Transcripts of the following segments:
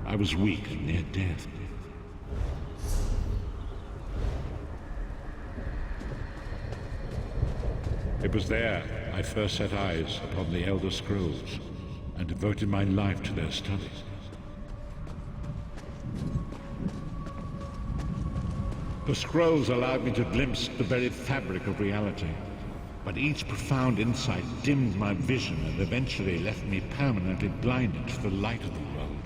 I was weak and near death. It was there I first set eyes upon the Elder Scrolls and devoted my life to their studies. The scrolls allowed me to glimpse the very fabric of reality, but each profound insight dimmed my vision and eventually left me permanently blinded to the light of the world.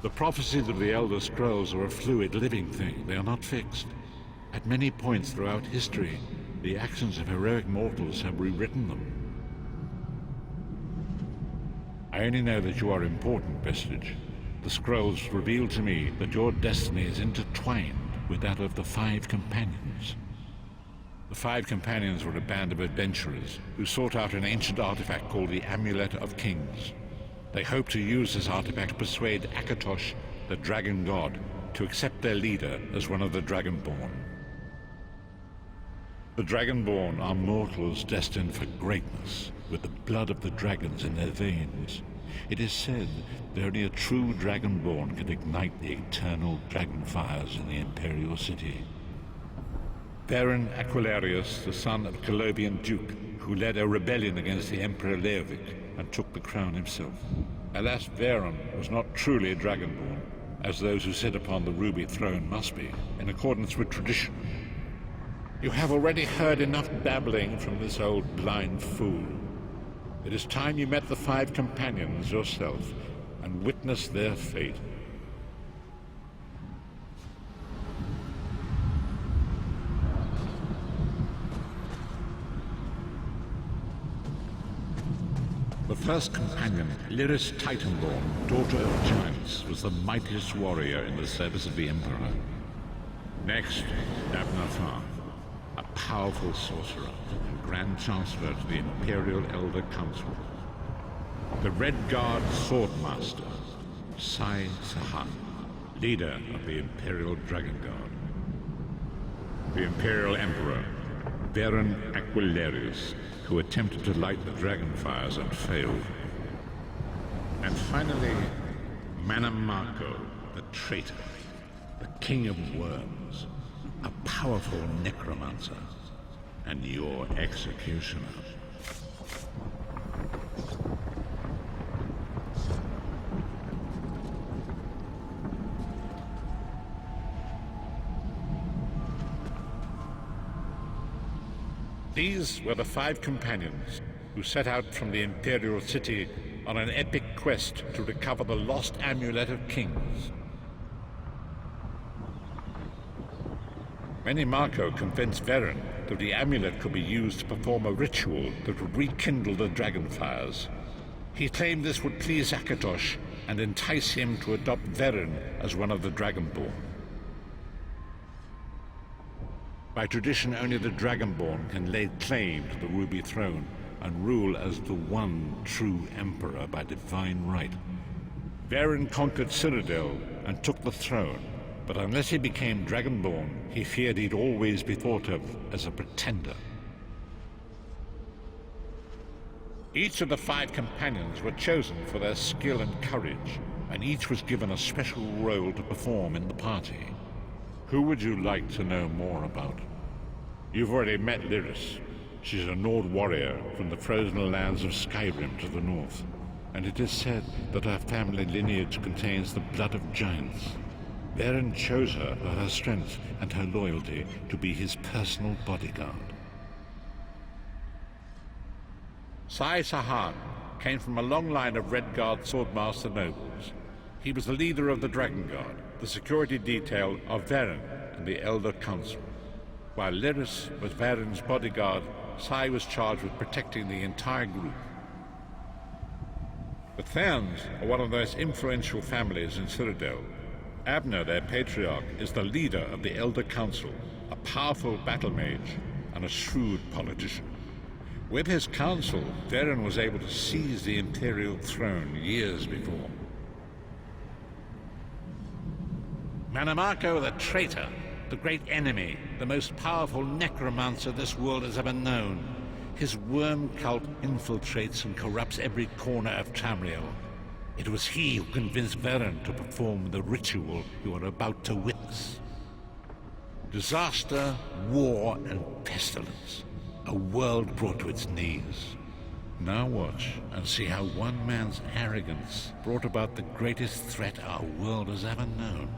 The prophecies of the Elder Scrolls are a fluid, living thing. They are not fixed. At many points throughout history, the actions of heroic mortals have rewritten them. I only know that you are important, Vestige. The scrolls reveal to me that your destiny is intertwined with that of the Five Companions. The Five Companions were a band of adventurers who sought out an ancient artifact called the Amulet of Kings. They hoped to use this artifact to persuade Akatosh, the dragon god, to accept their leader as one of the Dragonborn. The Dragonborn are mortals destined for greatness, with the blood of the dragons in their veins. It is said that only a true Dragonborn can ignite the eternal dragon fires in the Imperial City. Baron Aquilarius, the son of Colovian Duke, who led a rebellion against the Emperor Leovic and took the crown himself. Alas, Varen was not truly a Dragonborn, as those who sit upon the ruby throne must be, in accordance with tradition. You have already heard enough babbling from this old blind fool. It is time you met the Five Companions yourself and witnessed their fate. The first companion, Lyris Titanborn, daughter of giants, was the mightiest warrior in the service of the Emperor. Next, Abnathan, a powerful sorcerer and Grand Chancellor to the Imperial Elder Council. The Red Guard Swordmaster, Sai Sahan, leader of the Imperial Dragon Guard. The Imperial Emperor, Baron Aquilarius, who attempted to light the dragon fires and failed. And finally, Manamako, the traitor, the king of worms, a powerful necromancer, and your executioner. These were the Five Companions who set out from the Imperial City on an epic quest to recover the lost Amulet of Kings. Manamako convinced Varen that the amulet could be used to perform a ritual that would rekindle the dragon fires. He claimed this would please Akatosh and entice him to adopt Varen as one of the Dragonborn. By tradition, only the Dragonborn can lay claim to the Ruby Throne and rule as the one true Emperor by divine right. Varen conquered Cyrodiil and took the throne, but unless he became Dragonborn, he feared he'd always be thought of as a pretender. Each of the Five Companions were chosen for their skill and courage, and each was given a special role to perform in the party. Who would you like to know more about? You've already met Lyris. She's a Nord warrior from the frozen lands of Skyrim to the north, and it is said that her family lineage contains the blood of giants. Varen chose her for her strength and her loyalty to be his personal bodyguard. Sai Sahan came from a long line of Red Guard Swordmaster nobles. He was the leader of the Dragon Guard, the security detail of Varen and the Elder Council. While Lyris was Varen's bodyguard, Sai was charged with protecting the entire group. The Therns are one of the most influential families in Cyrodiil. Abner, their patriarch, is the leader of the Elder Council, a powerful battle mage and a shrewd politician. With his council, Varen was able to seize the Imperial throne years before. Manamako the traitor the great enemy, the most powerful necromancer this world has ever known. His worm cult infiltrates and corrupts every corner of Tamriel. It was he who convinced Varen to perform the ritual you are about to witness. Disaster, war, and pestilence. A world brought to its knees. Now watch and see how one man's arrogance brought about the greatest threat our world has ever known.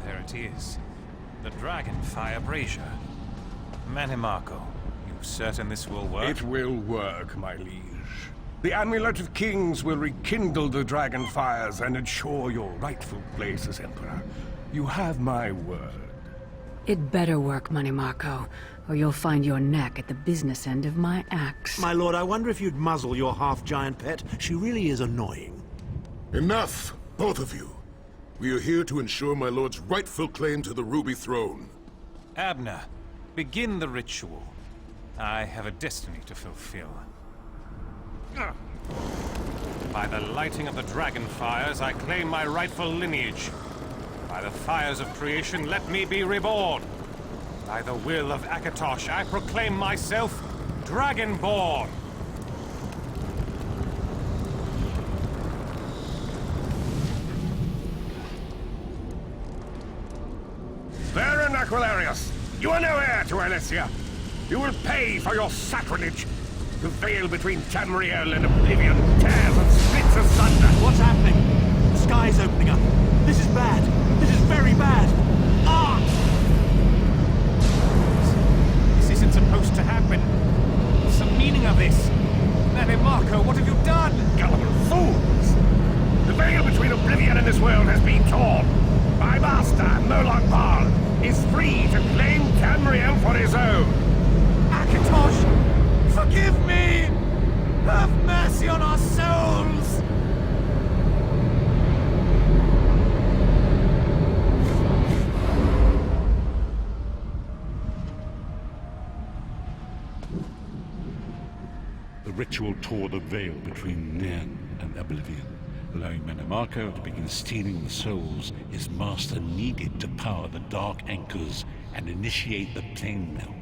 There it is. The Dragonfire Brazier. Manimarco, you certain this will work? It will work, my liege. The Amulet of Kings will rekindle the dragon fires and ensure your rightful place as Emperor. You have my word. It better work, Manimarco, or you'll find your neck at the business end of my axe. My lord, I wonder if you'd muzzle your half-giant pet. She really is annoying. Enough, both of you. We are here to ensure my lord's rightful claim to the Ruby Throne. Abner, begin the ritual. I have a destiny to fulfill. By the lighting of the dragon fires, I claim my rightful lineage. By the fires of creation, let me be reborn. By the will of Akatosh, I proclaim myself Dragonborn. Baron Aquilarius, you are no heir to Alessia. You will pay for your sacrilege. The veil between Tamriel and Oblivion tears and splits asunder. What's happening? The sky's opening up. This is bad. This is very bad. Ah! This isn't supposed to happen. What's the meaning of this? Manimarco, what have you done? Gullible fools! The veil between Oblivion and this world has been torn. My master, Molag Bal, is free to claim Tamriel for his own. Akatosh! Forgive me! Have mercy on our souls! The ritual tore the veil between Nan and Oblivion, allowing Manimarco to begin stealing the souls his master needed to power the Dark Anchors and initiate the plane melt.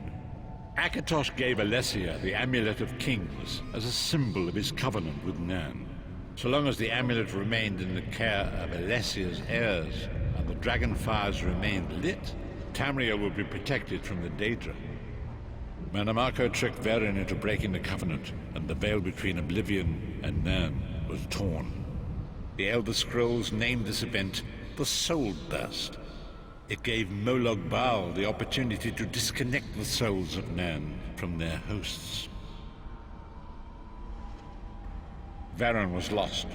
Akatosh gave Alessia the Amulet of Kings as a symbol of his covenant with Nan. So long as the amulet remained in the care of Alessia's heirs and the dragon fires remained lit, Tamriel would be protected from the Daedra. Manimarco tricked Varen into breaking the covenant, and the veil between Oblivion and Nan was torn. The Elder Scrolls named this event the Soul Burst. It gave Molag Bal the opportunity to disconnect the souls of Nan from their hosts. Varen was lost.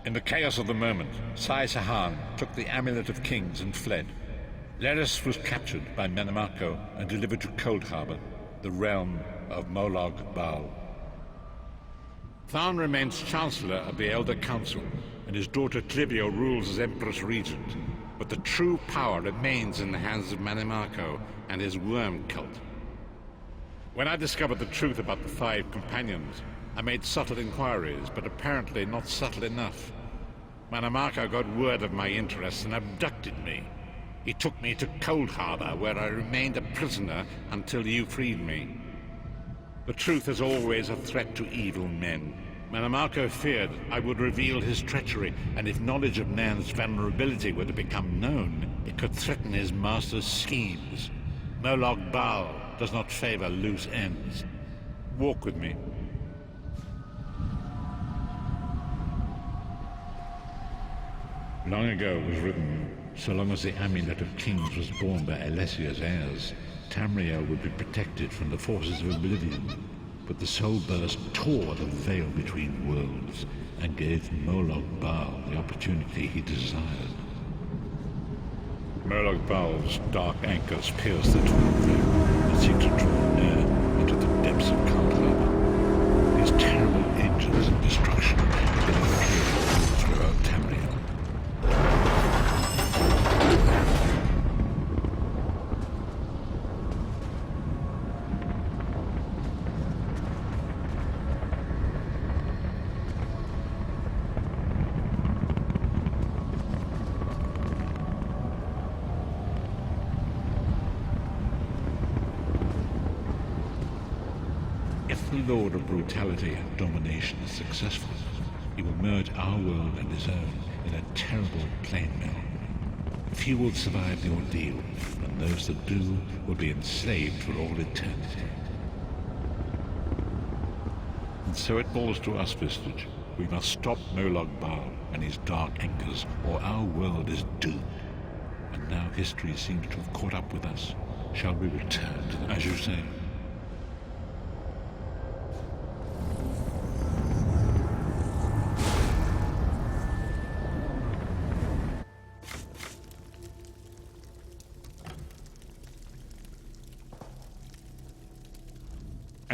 In the chaos of the moment, Sai Sahan took the Amulet of Kings and fled. Leris was captured by Manimarco and delivered to Cold Harbor, the realm of Molag Bal. Tharn remains Chancellor of the Elder Council, and his daughter Clivio rules as Empress Regent. But the true power remains in the hands of Manimarco and his worm cult. When I discovered the truth about the 5 companions, I made subtle inquiries, but apparently not subtle enough. Manimarco got word of my interests and abducted me. He took me to Cold Harbor, where I remained a prisoner until you freed me. The truth is always a threat to evil men. Manimarco feared I would reveal his treachery, and if knowledge of Nan's vulnerability were to become known, it could threaten his master's schemes. Molag Bal does not favor loose ends. Walk with me. Long ago it was written, so long as the Amulet of Kings was borne by Alessia's heirs, Tamriel would be protected from the forces of Oblivion. But the Soul Burst tore the veil between worlds and gave Molag Bal the opportunity he desired. Molag Bal's dark anchors pierce the torn veil and seek to draw near into the depths of Cold Harbor. His terrible engines of destruction have been heard throughout Tamriel. lord of brutality and domination is successful, he will merge our world and his own in a terrible plain mill. Few will survive the ordeal, and those that do will be enslaved for all eternity. And so it falls to us, Vistage. We must stop Molag Bal and his dark angers, or our world is doomed. And now history seems to have caught up with us. Shall we return to them, as you say?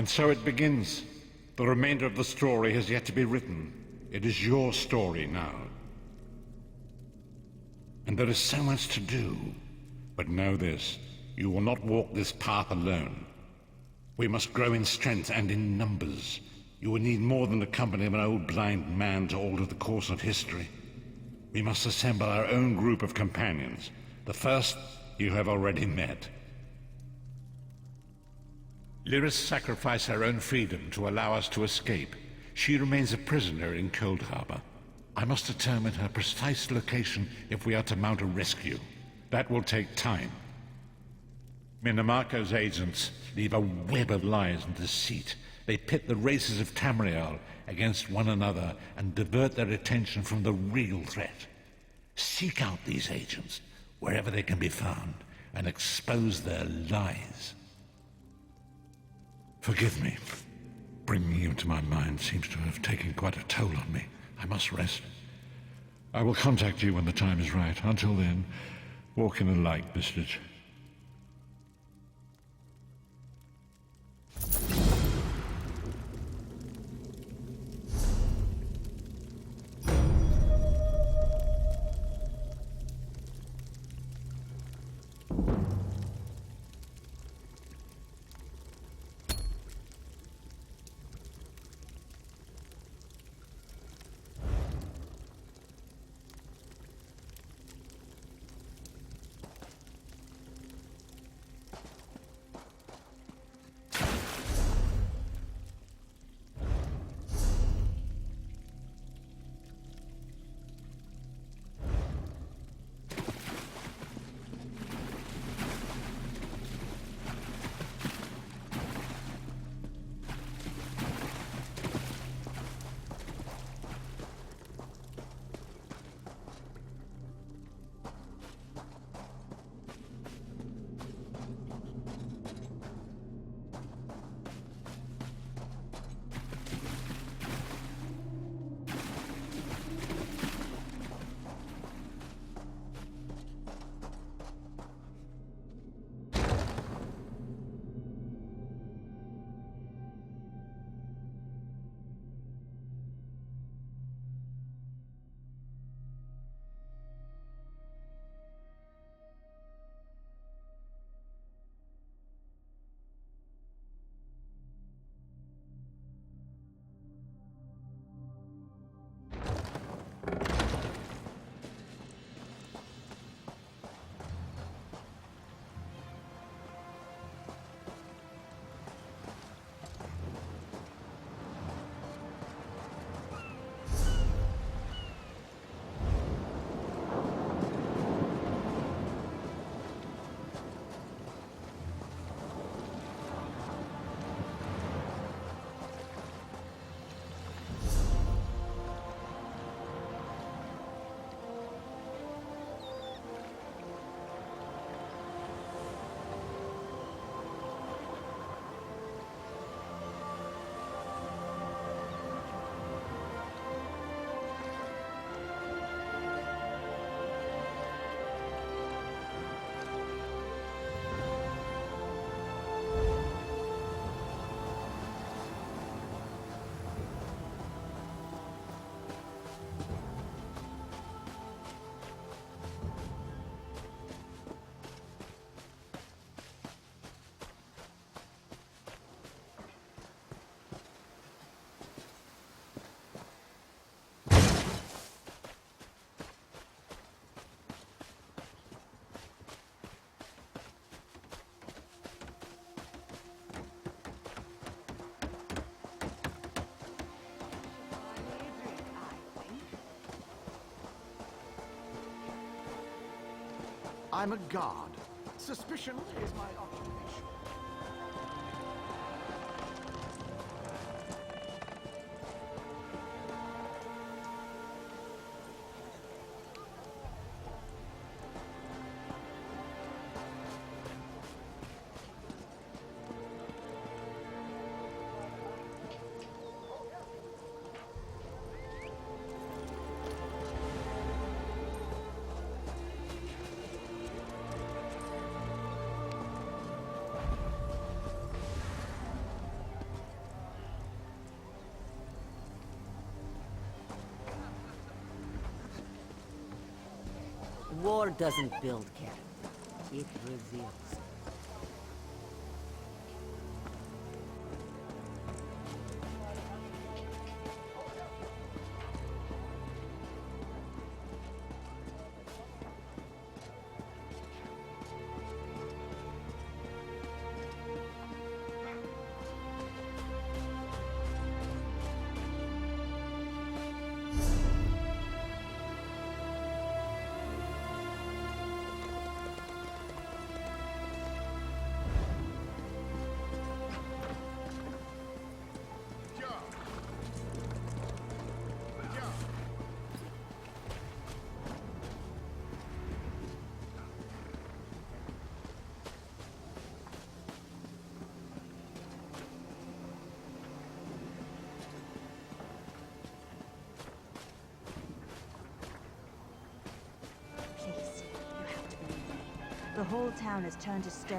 And so it begins. The remainder of the story has yet to be written. It is your story now. And there is so much to do. But know this, you will not walk this path alone. We must grow in strength and in numbers. You will need more than the company of an old blind man to alter the course of history. We must assemble our own group of companions. The first you have already met. Lyris sacrificed her own freedom to allow us to escape. She remains a prisoner in Cold Harbor. I must determine her precise location if we are to mount a rescue. That will take time. Minamarco's agents leave a web of lies and deceit. They pit the races of Tamriel against one another and divert their attention from the real threat. Seek out these agents, wherever they can be found, and expose their lies. Forgive me. Bringing you into my mind seems to have taken quite a toll on me. I must rest. I will contact you when the time is right. Until then, walk in the light, Vistage. I'm a guard. Suspicion is my occupation. War doesn't build character. It reveals it. Please, you have to believe me. The whole town has turned to stone.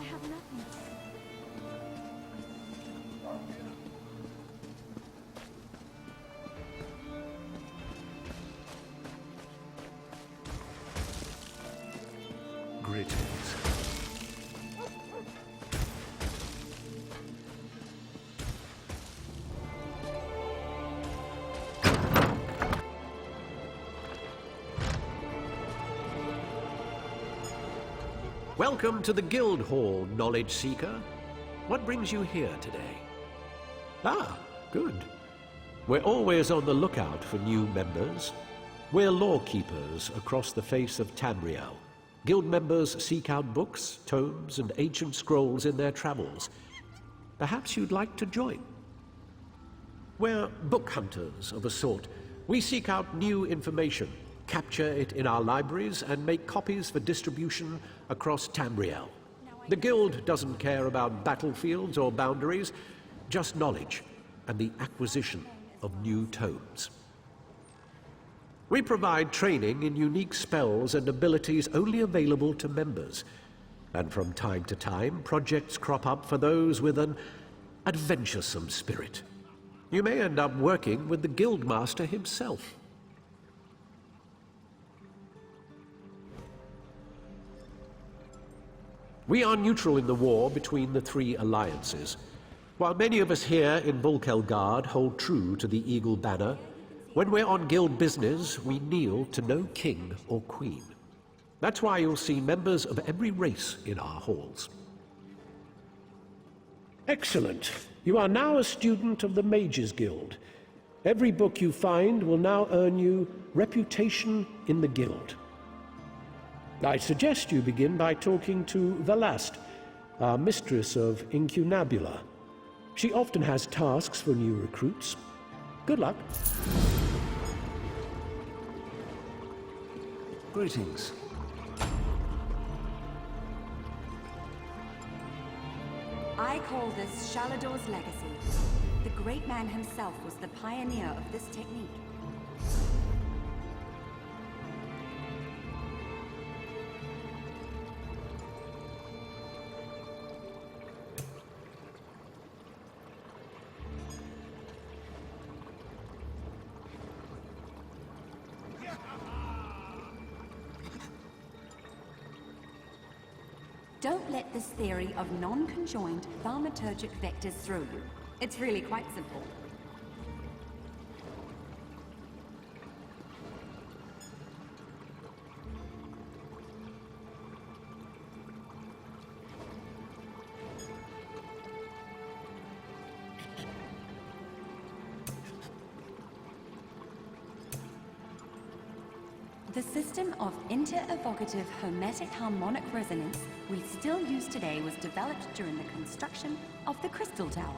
I have nothing to say. Greetings. Welcome to the Guild Hall, Knowledge Seeker. What brings you here today? Ah, good. We're always on the lookout for new members. We're lawkeepers across the face of Tamriel. Guild members seek out books, tomes, and ancient scrolls in their travels. Perhaps you'd like to join. We're book hunters of a sort. We seek out new information, capture it in our libraries, and make copies for distribution across Tamriel. The Guild doesn't care about battlefields or boundaries, just knowledge and the acquisition of new tomes. We provide training in unique spells and abilities only available to members. And from time to time, projects crop up for those with an adventuresome spirit. You may end up working with the Guildmaster himself. We are neutral in the war between the three alliances. While many of us here in Volkelgard hold true to the Eagle Banner, when we're on guild business, we kneel to no king or queen. That's why you'll see members of every race in our halls. Excellent. You are now a student of the Mages Guild. Every book you find will now earn you reputation in the guild. I suggest you begin by talking to Velast, our mistress of Incunabula. She often has tasks for new recruits. Good luck. Greetings. I call this Shalador's legacy. The great man himself was the pioneer of this technique. Don't let this theory of non-conjoined thaumaturgic vectors throw you. It's really quite simple. The system of inter-evocative hermetic harmonic resonance we still use today was developed during the construction of the Crystal Tower.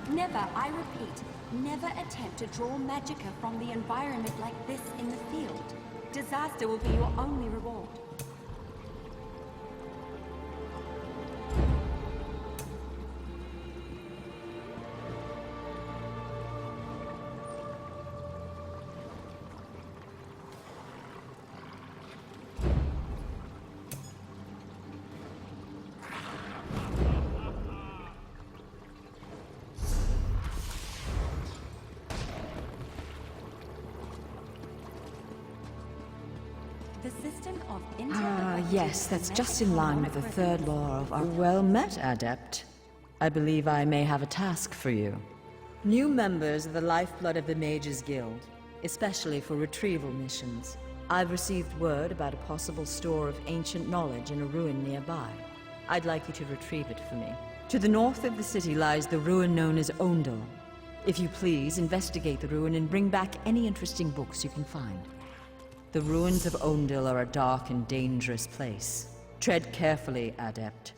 Never, I repeat, never attempt to draw magicka from the environment like this in the field. Disaster will be your only reward. The system of Yes, that's just in line with the third law of our... Well met, Adept. I believe I may have a task for you. New members are the lifeblood of the Mages Guild, especially for retrieval missions. I've received word about a possible store of ancient knowledge in a ruin nearby. I'd like you to retrieve it for me. To the north of the city lies the ruin known as Ondel. If you please, investigate the ruin and bring back any interesting books you can find. The ruins of Ondel are a dark and dangerous place. Tread carefully, Adept.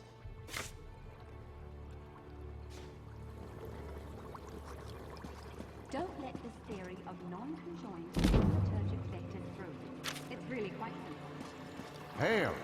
Don't let this theory of non-conjoined thaumaturgic vectors through. It's really quite simple. Hail!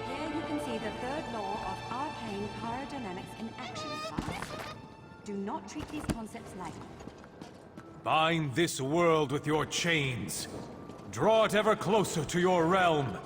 Here you can see the third law of arcane pyrodynamics in action, class. Do not treat these concepts lightly. Bind this world with your chains. Draw it ever closer to your realm.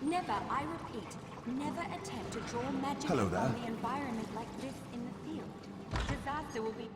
Never, I repeat, never attempt to draw magic Hello from there. the environment like this in the field. Disaster will be...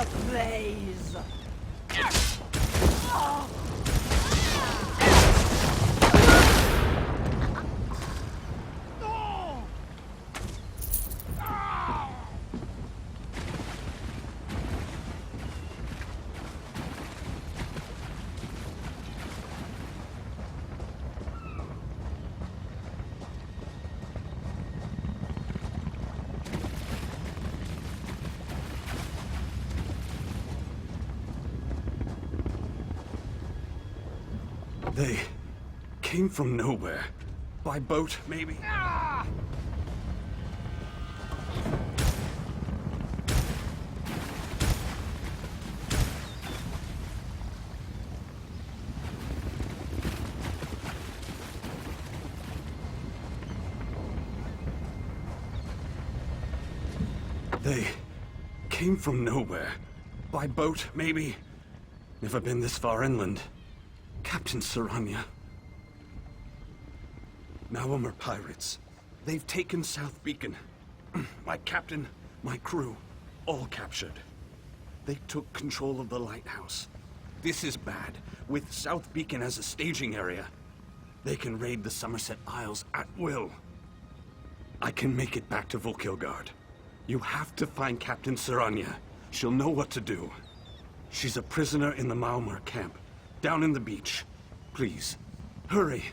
to blaze! They came from nowhere. By boat, maybe? They came from nowhere. By boat, maybe? Never been this far inland. Captain Saranya. Now are pirates. They've taken South Beacon. My captain, my crew, all captured. They took control of the lighthouse. This is bad. With South Beacon as a staging area, they can raid the Somerset Isles at will. I can make it back to Volkilgard. You have to find Captain Saranya. She'll know what to do. She's a prisoner in the Malmar camp. Down in the beach. Please, hurry.